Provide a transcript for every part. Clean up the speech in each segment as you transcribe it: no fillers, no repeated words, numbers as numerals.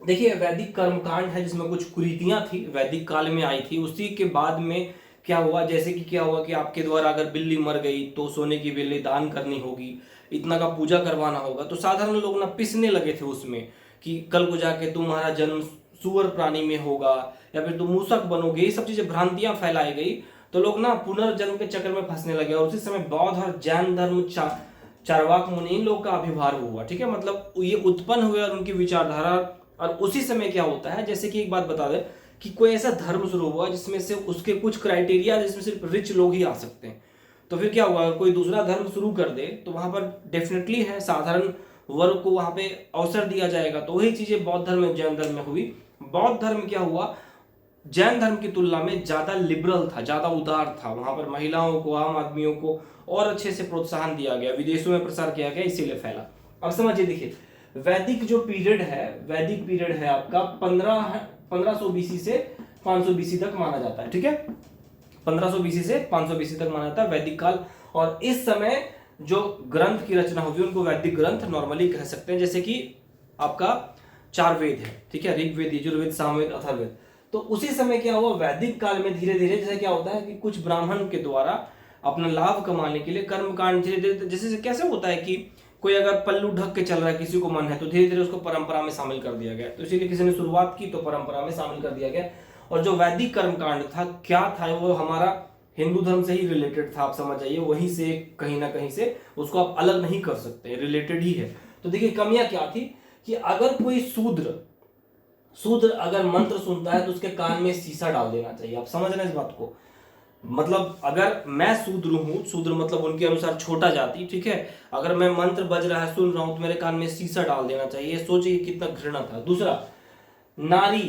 देखिए वैदिक कर्मकांड है जिसमें कुछ कुरीतियां थी, वैदिक काल में आई थी। उसी के बाद में क्या हुआ, जैसे कि क्या हुआ कि आपके द्वारा अगर बिल्ली मर गई तो सोने की बिल्ली दान करनी होगी, इतना का पूजा करवाना होगा। तो साधारण लोग ना पिसने लगे थे उसमें कि कल को जाके तुम्हारा जन्म सुअर प्राणी में होगा या फिर तुम मूसक बनोगे। ये सब चीजें भ्रांतियां फैलाई गई, तो लोग ना पुनर्जन्म के चक्कर में फंसने लगे। और उसी समय बौद्ध और जैन धर्म चारवाक मुनि इन लोग का आविर्भाव हुआ। ठीक है, मतलब ये उत्पन्न हुए और उनकी विचारधारा। और उसी समय क्या होता है, जैसे कि एक बात बता दें कि कोई ऐसा धर्म शुरू हुआ जिसमें से उसके कुछ क्राइटेरिया, जिसमें सिर्फ रिच लोग ही आ सकते हैं। तो फिर क्या हुआ, अगर कोई दूसरा धर्म शुरू कर दे तो वहां पर डेफिनेटली है साधारण वर्ग को वहां पे अवसर दिया जाएगा। तो वही चीजें बौद्ध धर्म जैन धर्म में हुई। बौद्ध धर्म क्या हुआ, जैन धर्म की तुलना में ज्यादा लिबरल था, ज्यादा उदार था। वहां पर महिलाओं को, आम आदमियों को और अच्छे से प्रोत्साहन दिया गया, विदेशों में प्रसार किया गया, इसीलिए फैला। अब समझिए, देखिए वैदिक जो पीरियड है, वैदिक पीरियड है आपका 1500 बीसी से 500 बीसी तक माना जाता है। ठीक है, 1500 बीसी से 500 बीसी तक माना जाता है वैदिक काल। और इस समय जो ग्रंथ की रचना होगी उनको वैदिक ग्रंथ नॉर्मली कह सकते हैं। जैसे कि आपका 4 वेद है, ठीक है, ऋग्वेद, यजुर्वेद, सामवेद, अथर्ववेद। तो उसी समय क्या हुआ, वैदिक काल में धीरे धीरे जैसे क्या होता है कि कुछ ब्राह्मण के द्वारा अपना लाभ कमाने के लिए कर्मकांड धीरे धीरे, जैसे कैसे होता है कि कोई अगर पल्लू ढक के चल रहा है, किसी को मन है, तो धीरे धीरे उसको परंपरा में शामिल कर दिया गया। तो इसीलिए किसी ने शुरुआत की तो परंपरा में शामिल कर दिया गया। और जो वैदिक कर्मकांड था क्या था, वो हमारा हिंदू धर्म से ही रिलेटेड था। आप समझ जाइए, वहीं से कहीं ना कहीं से उसको आप अलग नहीं कर सकते, रिलेटेड ही है। तो देखिए कमियां क्या थी कि अगर कोई शूद्र शूद्र अगर मंत्र सुनता है तो उसके कान में शीशा डाल देना चाहिए। आप समझ रहे हैं इस बात को। मतलब अगर मैं शूद्र हूं, शूद्र मतलब उनके अनुसार छोटा जाति, ठीक है, अगर मैं मंत्र बज रहा है सुन रहा हूं तो मेरे कान में शीशा डाल देना चाहिए। सोचिए कितना घृणा था। दूसरा, नारी,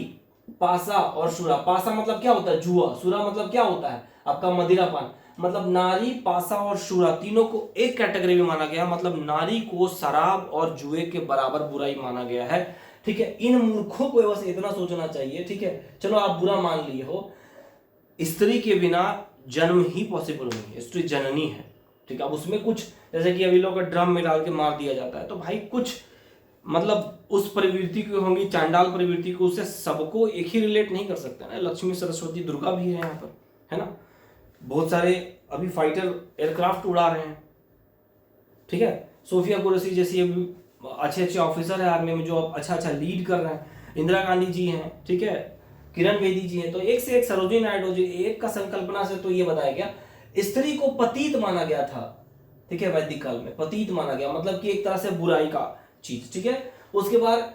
पासा और सुरा। पासा मतलब क्या होता है, जुआ। सुरा मतलब क्या होता है आपका मदिरापान। मतलब नारी, पासा और शुरा तीनों को एक कैटेगरी में माना गया। मतलब नारी को शराब और जुए के बराबर बुराई माना गया है। ठीक है, इन मूर्खों को बस इतना सोचना चाहिए। ठीक है, चलो आप बुरा मान लिए हो, स्त्री के बिना जन्म ही पॉसिबल नहीं है, स्त्री जननी है। ठीक है, अब उसमें कुछ जैसे कि अभी लोग ड्रम में डाल के मार दिया जाता है, तो भाई कुछ मतलब उस प्रवृत्ति की होंगी, चांडाल प्रवृत्ति को, उससे सबको एक ही रिलेट नहीं कर सकता ना। लक्ष्मी, सरस्वती, दुर्गा भी है यहाँ पर, है ना। बहुत सारे अभी फाइटर एयरक्राफ्ट उड़ा रहे हैं। ठीक है, सोफिया कुरैशी जैसी अभी अच्छे अच्छे ऑफिसर है आर्मी में जो अच्छा अच्छा लीड कर रहे हैं। इंदिरा गांधी जी हैं, ठीक है, किरण बेदी जी हैं। तो एक से एक, सरोजिनी नायडू जी, एक का संकल्पना से तो ये बताया गया। स्त्री को पतित माना गया था। ठीक है, वैदिक काल में पतित माना गया, मतलब कि एक तरह से बुराई का चीज। ठीक है, उसके बाद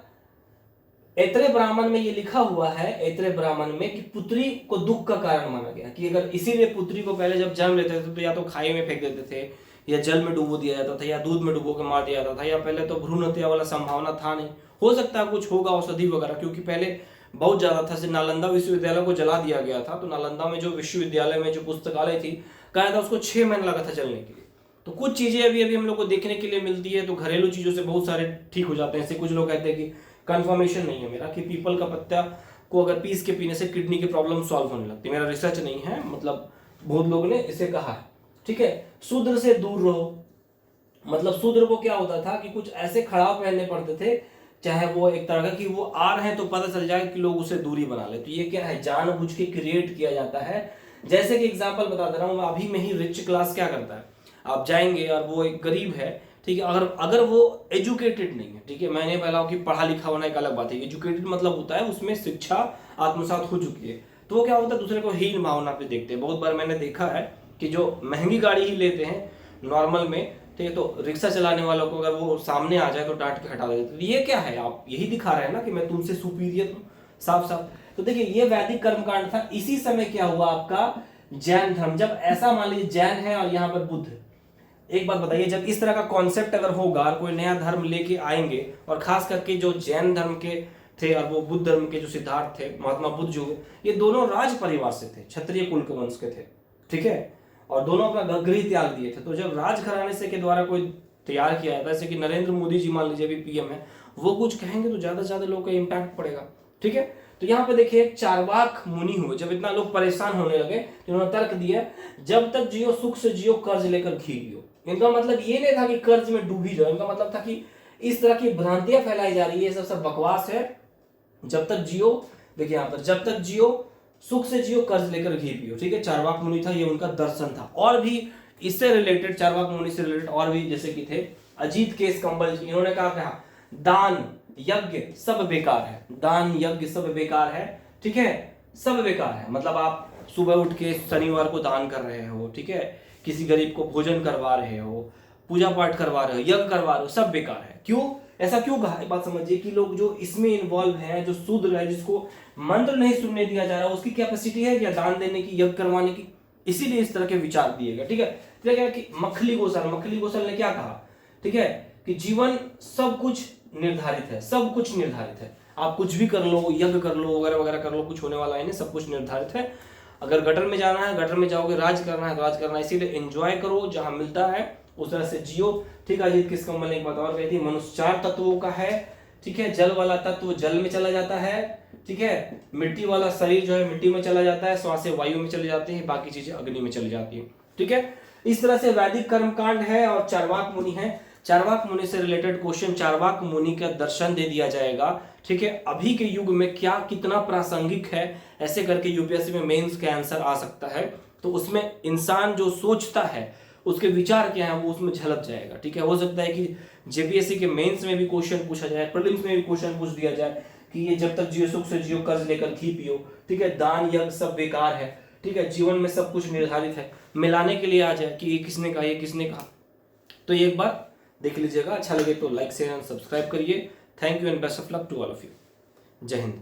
ऐतरेय ब्राह्मण में ये लिखा हुआ है, ऐतरेय ब्राह्मण में, कि पुत्री को दुख का कारण माना गया। कि अगर इसीलिए पुत्री को पहले जब जन्म लेते थे तो या तो खाई में फेंक देते थे, या जल में डुबो दिया जाता था, या दूध में डुबो के मार दिया जाता था, या पहले तो भ्रूण हत्या वाला संभावना था नहीं। हो सकता है कुछ होगा औषधि वगैरह, क्योंकि पहले बहुत ज्यादा था। जैसे नालंदा विश्वविद्यालय को जला दिया गया था, तो नालंदा में जो विश्वविद्यालय में जो पुस्तकालय थी, कहा था उसको 6 महीने लगा था जलने के लिए। तो कुछ चीजें अभी अभी हम लोग को देखने के लिए मिलती है। तो घरेलू चीजों से बहुत सारे ठीक हो जाते हैं। ऐसे कुछ लोग कहते हैं कि कंफर्मेशन नहीं है मेरा कि पीपल का पत्ता को अगर पीस के पीने से किडनी की प्रॉब्लम सॉल्व होने लगती है। मेरा रिसर्च नहीं है, मतलब बहुत लोगों ने इसे कहा है। ठीक है, शूद्र से दूर रहो। मतलब शूद्र को क्या होता था कि कुछ ऐसे खड़ाव पहनने पड़ते थे, चाहे वो एक तरह का कि वो आ रहे हैं तो पता चल जाए कि लोग उसे दूरी बना ले। तो ये क्या है, जानबूझ के क्रिएट किया जाता है। जैसे कि एग्जांपल बता दे रहा हूँ, अभी में ही रिच क्लास क्या करता है, आप जाएंगे और वो एक गरीब है, ठीक है, अगर अगर वो एजुकेटेड नहीं है, ठीक है, मैंने पहला कि पढ़ा लिखा होना एक अलग बात है। एजुकेटेड मतलब होता है उसमें शिक्षा आत्मसात हो चुकी है। तो वो क्या होता है, दूसरे को हीन भावना पे देखते हैं। बहुत बार मैंने देखा है कि जो महंगी गाड़ी ही लेते हैं नॉर्मल में, ठीक है, तो रिक्शा चलाने वालों को अगर वो सामने आ जाए तो डांट के हटा देते। तो ये क्या है, आप यही दिखा रहे हैं ना कि मैं तुमसे सुपीरियर हूं, साफ साफ। तो देखिए ये वैदिक कर्मकांड था। इसी समय क्या हुआ आपका, जैन धर्म। जब ऐसा मान लीजिए जैन है और यहाँ पर बुद्ध, एक बात बताइए, जब इस तरह का कॉन्सेप्ट अगर होगा, कोई नया धर्म लेके आएंगे, और खास करके जो जैन धर्म के थे और वो बुद्ध धर्म के जो सिद्धार्थ थे, महात्मा बुद्ध जो, ये दोनों राज परिवार से थे, क्षत्रिय कुल के वंश के थे। ठीक है, और दोनों अपना गृह त्याग दिए थे। तो जब राज घराने से के द्वारा कोई तैयार किया जाता है, जैसे कि नरेंद्र मोदी जी मान लीजिए अभी पीएम है, वो कुछ कहेंगे तो ज्यादा से ज्यादा लोगों का इम्पैक्ट पड़ेगा। ठीक है, तो यहाँ पे देखिए चारवाक मुनि हुए। जब इतना लोग परेशान होने लगे तो उन्होंने तर्क दिया, जब तक जियो सुख से जियो, कर्ज लेकर घी पियो। इनका मतलब ये नहीं था कि कर्ज में डूबी जाओ, इनका मतलब था कि इस तरह की भ्रांतियां फैलाई जा रही है, ये सब बकवास है, जब तक जियो, देखिए यहाँ पर, जब तक जियो सुख से जियो कर्ज लेकर घी पियो, ठीक है। चारवाक मुनि था, ये उनका दर्शन था। और भी इससे रिलेटेड, चारवाक मुनि से रिलेटेड और भी जैसे कि थे अजीत केस कंबल जी, इन्होंने कहा दान यज्ञ सब बेकार है, दान यज्ञ सब बेकार है, ठीक है, सब बेकार है। मतलब आप सुबह उठ के शनिवार को दान कर रहे हो, ठीक है, किसी गरीब को भोजन करवा रहे हो, पूजा पाठ करवा रहे हो, यज्ञ करवा रहे हो, सब बेकार है। क्यों, ऐसा क्यों कहा, एक बात समझिए कि लोग जो इसमें इन्वॉल्व हैं, जो शूद्र है, जिसको मंत्र नहीं सुनने दिया जा रहा, उसकी कैपेसिटी है क्या दान देने की, यज्ञ करवाने की, इसीलिए इस तरह के विचार दिए गए, ठीक है। तो क्या कि मखली गोसल ने क्या कहा, ठीक है, कि जीवन सब कुछ निर्धारित है, सब कुछ निर्धारित है, आप कुछ भी कर लो, यज्ञ कर लो, वगैरह वगैरह कर लो, कुछ होने वाला है नहीं, सब कुछ निर्धारित है। अगर गटर में जाना है, गटर में जाओगे, राज करना है, राज करना है, इसीलिए एंजॉय करो, जहां मिलता है उस तरह से जियो, ठीक है। अजीत किस कंबल ने एक बात और कही थी, मनुष्य 4 तत्वों का है, ठीक है। जल वाला तत्व जल में चला जाता है, ठीक है। मिट्टी वाला शरीर जो है मिट्टी में चला जाता है, श्वास वायु में चली जाती है, बाकी चीजें अग्नि में चली जाती है, ठीक है। इस तरह से वैदिक कर्मकांड है और चारवाक मुनि है। चारवाक मुनि से रिलेटेड क्वेश्चन, चारवाक मुनि का दर्शन दे दिया जाएगा, ठीक है। अभी के युग में क्या कितना प्रासंगिक है, ऐसे करके यूपीएससी में मेंस का आंसर आ सकता है। तो उसमें इंसान जो सोचता है, उसके विचार क्या है, वो उसमें झलक जाएगा, ठीक है। हो सकता है कि जेपीएससी के मेंस में भी क्वेश्चन पूछा जाए, प्रीलिम्स में भी क्वेश्चन पूछ दिया जाए कि ये जब तक जियो सुख से जियो कर्ज लेकर घी पियो, ठीक है, दान यज्ञ सब बेकार है, ठीक है, जीवन में सब कुछ निर्धारित है, मिलाने के लिए आ जाए कि ये किसने कहा, ये किसने कहा। तो ये एक बार देख लीजिएगा, अच्छा लगे तो लाइक शेयर एंड सब्सक्राइब करिए। Thank you and best of luck to all of you. जय हिंद।